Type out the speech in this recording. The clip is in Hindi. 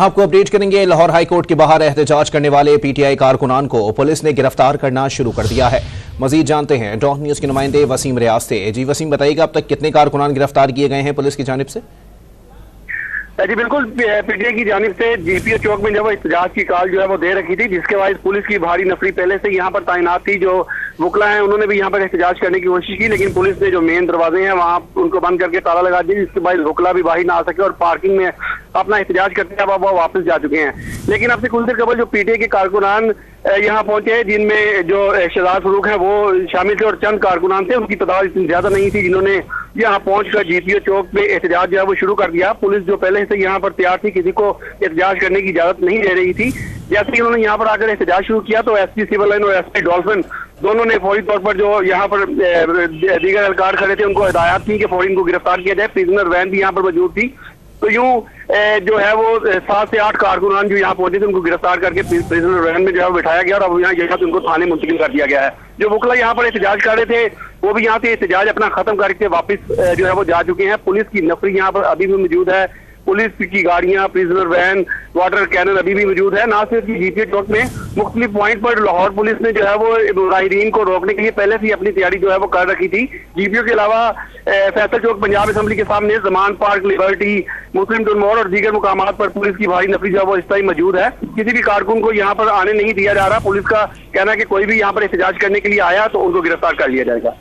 आपको अपडेट करेंगे। लाहौर हाईकोर्ट के बाहर एहतजाज करने वाले पीटीआई कारकुनान को पुलिस ने गिरफ्तार करना शुरू कर दिया है। मजीद जानते हैं डॉन न्यूज के नुमाइंदे वसीम रियाज से। जी वसीम, बताइएगा अब तक कितने कारकुनान गिरफ्तार किए गए हैं पुलिस की जानिब से? जी बिल्कुल, पीटीआई की जानिब से जीपीओ चौक में जब एहतजाज की कॉल जो है वो दे रखी थी, जिसके बाद पुलिस की भारी नफरी पहले से यहाँ पर तैनात थी। जो वकला हैं उन्होंने भी यहाँ पर एहतजाज करने की कोशिश की, लेकिन पुलिस ने जो मेन दरवाजे हैं वहाँ उनको बंद करके ताला लगा दिया, जिसके बाद वकला भी बाहर ना आ सके और पार्किंग में अपना एहतजाज करते अब वो वापस जा चुके हैं। लेकिन अब से कुछ देर कबल जो पीटीआई के कारकुनान यहाँ पहुंचे हैं, जिनमें जो शहजाद फरूक है वो शामिल थे और चंद कारकुनान थे, उनकी तादाद इतनी ज्यादा नहीं थी, जिन्होंने यहाँ पहुंचकर जीपीओ चौक पे एहतजाज जो है वो शुरू कर दिया। पुलिस जो पहले से यहाँ पर तैयार थी, किसी को एहतजाज करने की इजाजत नहीं दे रही थी। जैसे ही उन्होंने यहाँ पर आकर एहतजाज शुरू किया तो एसपी सिविल लाइन और एसपी डॉल्फिन दोनों ने फौरी तौर पर जो यहाँ पर दीगर एहलकार खड़े थे उनको हिदायत थी कि फौरी इनको गिरफ्तार किया जाए। प्रिजनर वैन भी यहाँ पर मौजूद थी। तो यूं जो है वो 7 से 8 कारकुनान जो यहाँ पहुंचे थे उनको गिरफ्तार करके प्रिजनर वैन में जो है बिठाया गया और अब यहाँ से उनको थाने मुंतकिल कर दिया गया है। जो वकला यहाँ पर एहतजाज कर रहे थे वो भी यहाँ से एहतजाज अपना खत्म करके वापस जो है वो जा चुके हैं। पुलिस की नफरी यहाँ पर अभी भी मौजूद है। पुलिस की गाड़ियां, प्रिजनर वैन, वाटर कैनन अभी भी मौजूद है। ना सिर्फ जीपीओ चौक में मुख्तलिफ पॉइंट पर लाहौर पुलिस ने जो है वो मुजाहिरीन को रोकने के लिए पहले से ही अपनी तैयारी जो है वो कर रखी थी। जीपीओ के अलावा फैसल चौक पंजाब असेंबली के सामने जमान पार्क, लिबर्टी, मुस्लिम टून मोड़ और दीगर मुकामात पर पुलिस की भारी नफरी जो है वो इस टाइम मौजूद है। किसी भी कारकुन को यहाँ पर आने नहीं दिया जा रहा। पुलिस का कहना है कि कोई भी यहाँ पर एहतजाज करने के लिए आया तो उनको गिरफ्तार कर लिया जाएगा।